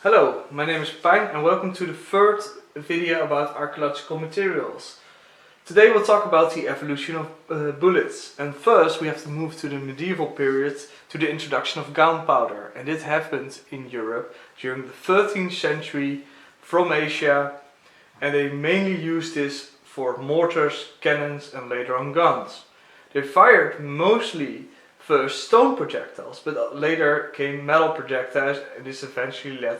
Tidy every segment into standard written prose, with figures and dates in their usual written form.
Hello, my name is Pijn and welcome to the third video about archaeological materials. Today we'll talk about the evolution of bullets, and first we have to move to the medieval period, to the introduction of gunpowder, and it happened in Europe during the 13th century from Asia, and they mainly used this for mortars, cannons and later on guns. They fired mostly first stone projectiles, but later came metal projectiles, and this eventually led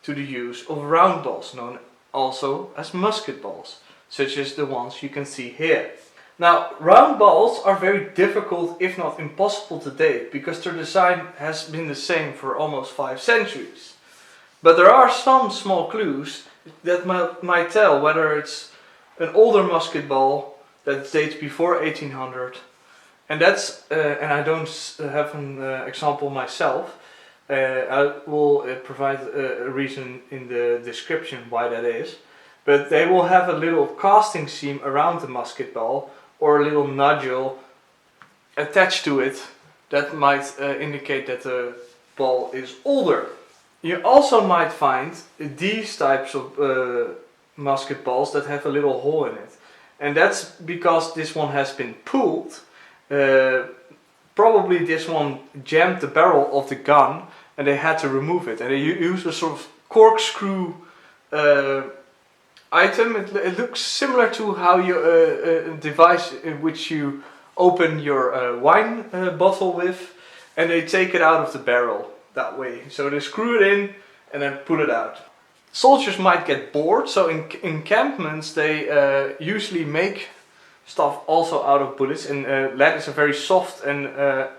to the use of round balls, known also as musket balls, such as the ones you can see here. Now, round balls are very difficult, if not impossible to date, because their design has been the same for almost 5 centuries. But there are some small clues that might tell whether it's an older musket ball that dates before 1800. And that's, and I don't have an example myself. I will provide a reason in the description why that is. But they will have a little casting seam around the musket ball or a little nodule attached to it that might indicate that the ball is older. You also might find these types of musket balls that have a little hole in it. And that's because this one has been pulled. Probably this one jammed the barrel of the gun and they had to remove it, and they used a sort of corkscrew item. It looks similar to how you a device in which you open your wine bottle with, and they take it out of the barrel that way. So they screw it in and then pull it out. Soldiers might get bored, so in encampments they usually make stuff also out of bullets, and lead is a very soft and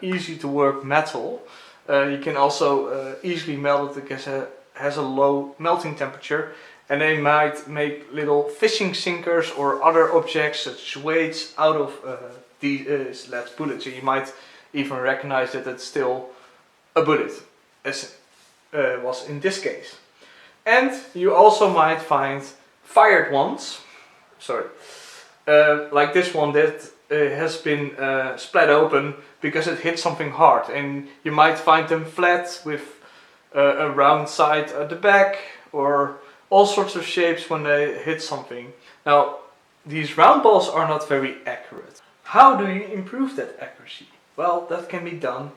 easy to work metal. You can also easily melt it because it has a low melting temperature, and they might make little fishing sinkers or other objects such as weights out of these lead bullets. So you might even recognize that it's still a bullet, as was in this case. And you also might find fired ones, like this one that has been split open because it hit something hard, and you might find them flat with a round side at the back or all sorts of shapes when they hit something. Now, these round balls are not very accurate. How do you improve that accuracy? Well, that can be done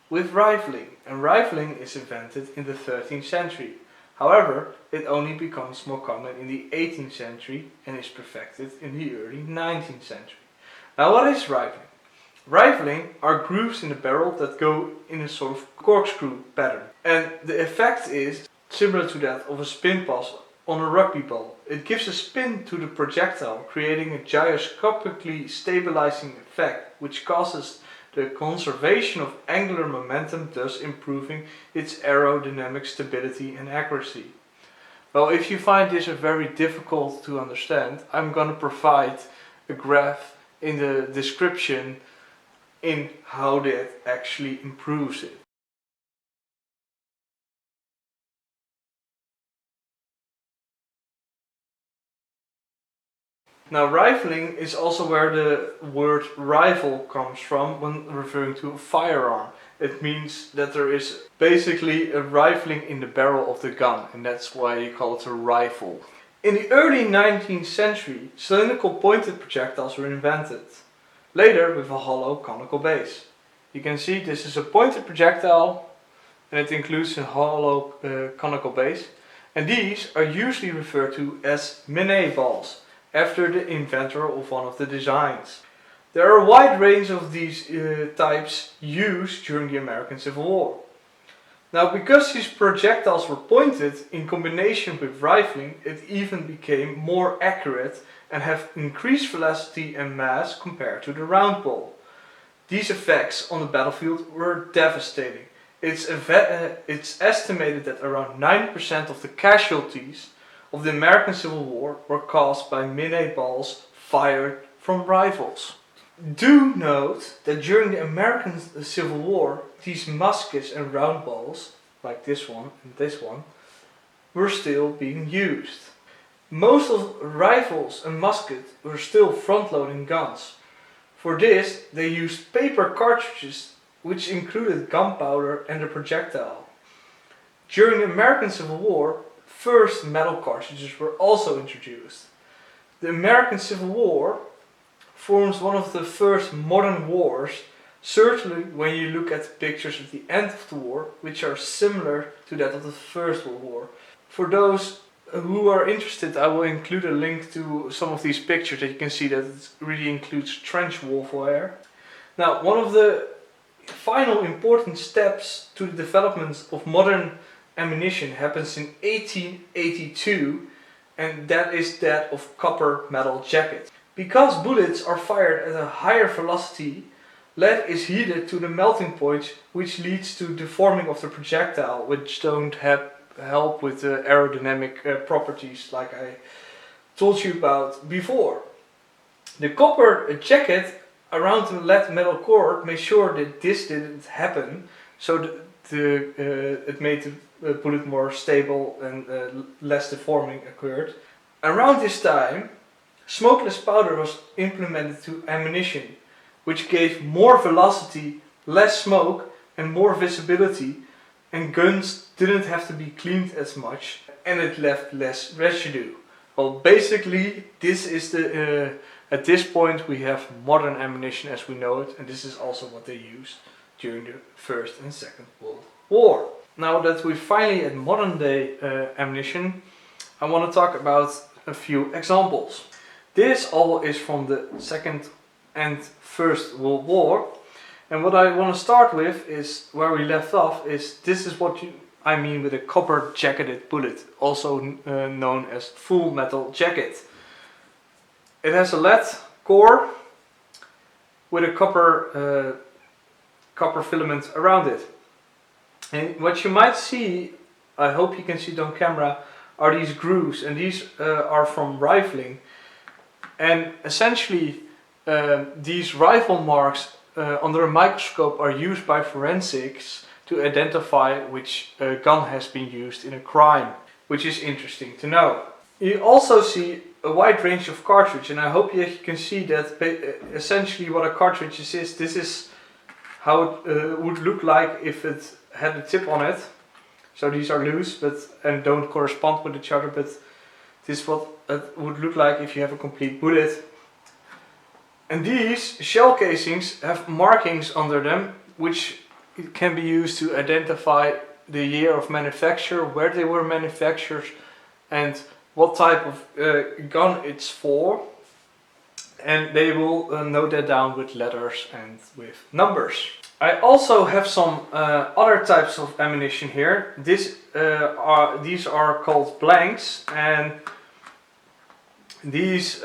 with rifling, and rifling is invented in the 13th century. However, it only becomes more common in the 18th century and is perfected in the early 19th century. Now, what is rifling? Rifling are grooves in the barrel that go in a sort of corkscrew pattern. And the effect is similar to that of a spin pass on a rugby ball. It gives a spin to the projectile, creating a gyroscopically stabilizing effect, which causes the conservation of angular momentum, thus improving its aerodynamic stability and accuracy. Well, if you find this very difficult to understand, I'm going to provide a graph in the description in how that actually improves it. Now, rifling is also where the word rifle comes from when referring to a firearm. It means that there is basically a rifling in the barrel of the gun, and that's why you call it a rifle. In the early 19th century, cylindrical pointed projectiles were invented, later with a hollow conical base. You can see this is a pointed projectile, and it includes a hollow conical base, and these are usually referred to as Minet balls, after the inventor of one of the designs. There are a wide range of these types used during the American Civil War. Now, because these projectiles were pointed in combination with rifling, it even became more accurate and have increased velocity and mass compared to the round ball. These effects on the battlefield were devastating. It's estimated that around 90% of the casualties of the American Civil War were caused by Minet balls fired from rifles. Do note that during the American Civil War, these muskets and round balls, like this one and this one, were still being used. Most of rifles and muskets were still front-loading guns. For this, they used paper cartridges which included gunpowder and a projectile. During the American Civil War, first metal cartridges were also introduced. The American Civil War forms one of the first modern wars, certainly when you look at pictures at the end of the war, which are similar to that of the First World War. For those who are interested, I will include a link to some of these pictures that you can see that it really includes trench warfare. Now, one of the final important steps to the development of modern ammunition happens in 1882, and that is that of copper metal jacket. Because bullets are fired at a higher velocity, lead is heated to the melting point, which leads to deforming of the projectile, which don't help with the aerodynamic properties like I told you about before. The copper jacket around the lead metal core made sure that this didn't happen, so it made the bullet more stable and less deforming occurred. Around this time, smokeless powder was implemented to ammunition, which gave more velocity, less smoke and more visibility, and guns didn't have to be cleaned as much and it left less residue. Well, basically this is at this point we have modern ammunition as we know it, and this is also what they used during the First and Second World War. Now that we're finally at modern day ammunition, I want to talk about a few examples. This all is from the Second and First World War, and what I want to start with is where we left off. This is what I mean with a copper jacketed bullet, also known as full metal jacket. It has a lead core with a copper filament around it. And what you might see, I hope you can see it on camera, are these grooves, and these are from rifling. And essentially these rifle marks under a microscope are used by forensics to identify which gun has been used in a crime, which is interesting to know. You also see a wide range of cartridge, and I hope you can see that essentially what a cartridge is. This is how it would look like if it had a tip on it. So these are loose and don't correspond with each other, but this is what it would look like if you have a complete bullet. And these shell casings have markings under them, which can be used to identify the year of manufacture, where they were manufactured, and what type of gun it's for. And they will note that down with letters and with numbers. I also have some other types of ammunition here. These are called blanks, and these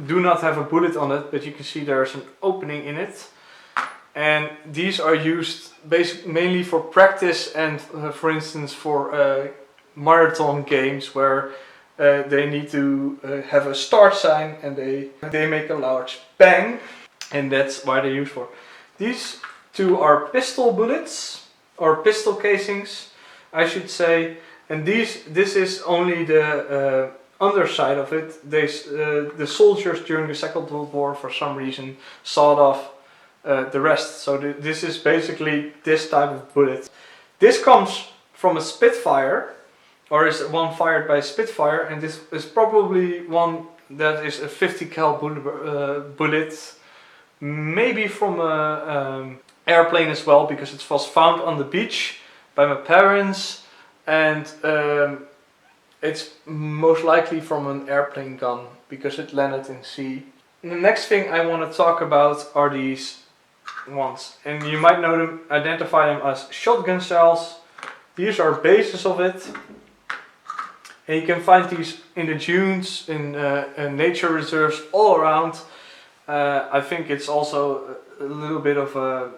do not have a bullet on it, but you can see there's an opening in it. And these are used mainly for practice and for instance for marathon games where they need to have a start sign and they make a large bang, and that's why they're used for. These two are pistol bullets, or pistol casings I should say, and this is only the underside of it. The soldiers during the Second World War for some reason sawed off the rest. So this is basically this type of bullet. This comes from a Spitfire, or is one fired by a Spitfire, and this is probably one that is a 50 cal bullet, maybe from an airplane as well, because it was found on the beach by my parents, and it's most likely from an airplane gun because it landed in sea. And the next thing I want to talk about are these ones, and you might know them, identify them as shotgun shells. These are bases of it, and you can find these in the dunes, in nature reserves all around. I think it's also a little bit of a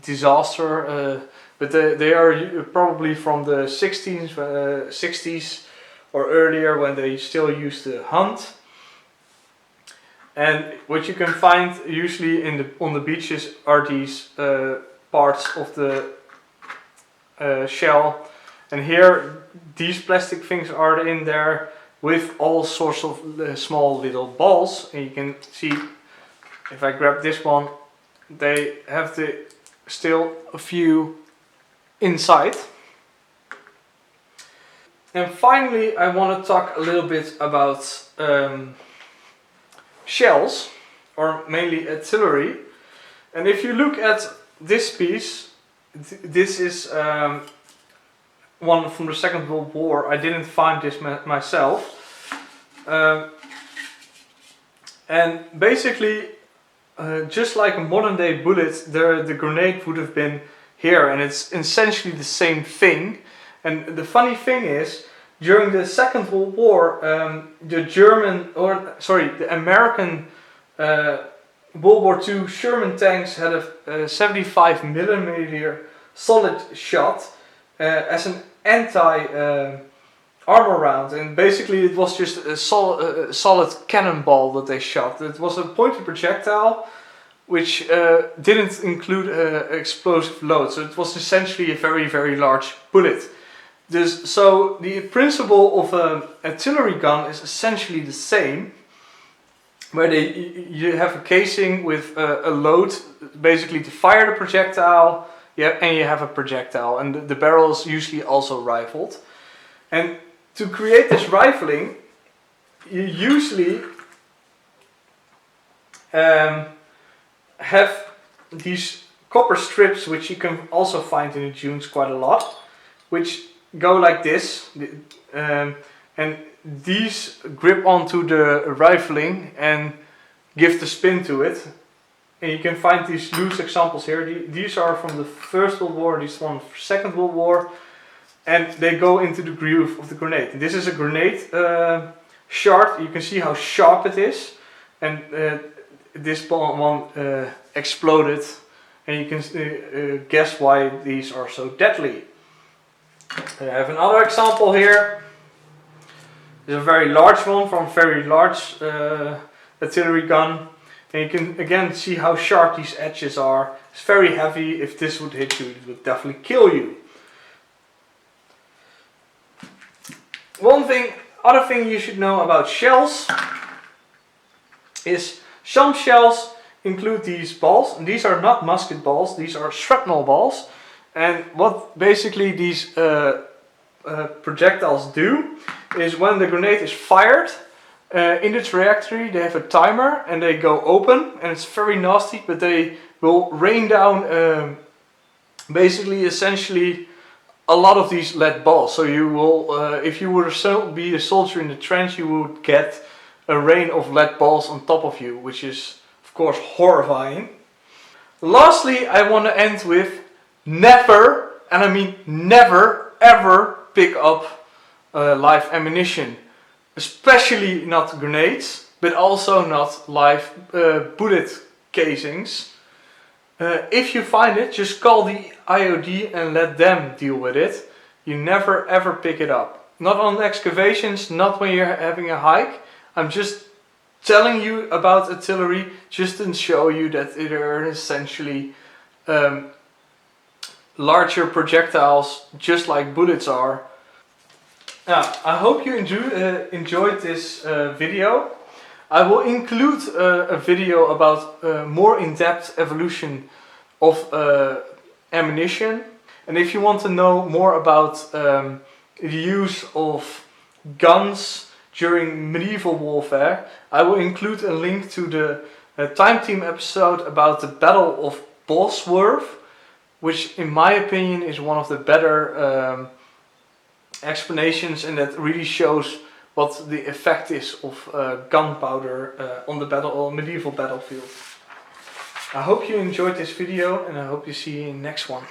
disaster, but they are probably from the 60s or earlier, when they still used to hunt. And what you can find usually on the beaches are these parts of the shell, and here these plastic things are in there with all sorts of small little balls, and you can see, if I grab this one, they have still a few inside. And finally, I want to talk a little bit about shells, or mainly artillery. And if you look at this piece, this is one from the Second World War. I didn't find this myself. And basically, just like a modern day bullet, the grenade would have been here, and it's essentially the same thing. And the funny thing is, during the Second World War, the American World War II Sherman tanks had a 75 millimeter solid shot as an anti-armor round, and basically it was just a solid cannonball that they shot. It was a pointed projectile which didn't include explosive load, so it was essentially a very, very large bullet. So the principle of an artillery gun is essentially the same, where you have a casing with a load basically to fire the projectile, and you have a projectile, and the barrel is usually also rifled. And to create this rifling, you usually have these copper strips, which you can also find in the dunes quite a lot, which go like this, and these grip onto the rifling and give the spin to it. And you can find these loose examples here. These are from the First World War, these one from the Second World War, and they go into the groove of the grenade. This is a grenade shard. You can see how sharp it is, and this one exploded, and you can guess why these are so deadly. I have another example here. It's a very large one from a very large artillery gun. And you can again see how sharp these edges are. It's very heavy. If this would hit you, it would definitely kill you. Other thing you should know about shells is some shells include these balls. And these are not musket balls, these are shrapnel balls. And what basically these projectiles do is, when the grenade is fired, in the trajectory they have a timer and they go open, and it's very nasty, but they will rain down essentially a lot of these lead balls. So you will, if you were to be a soldier in the trench, you would get a rain of lead balls on top of you, which is of course horrifying. Lastly, I want to end with never, and I mean never, ever pick up live ammunition. Especially not grenades, but also not live bullet casings. If you find it, just call the IOD and let them deal with it. You never ever pick it up. Not on excavations, not when you're having a hike. I'm just telling you about artillery just to show you that there are essentially larger projectiles, just like bullets are. I hope you enjoyed this video. I will include a video about more in-depth evolution of ammunition. And if you want to know more about the use of guns during medieval warfare, I will include a link to the Time Team episode about the Battle of Bosworth, which in my opinion is one of the better explanations, and that really shows what the effect is of gunpowder on the medieval battlefield. I hope you enjoyed this video, and I hope you see you in the next one.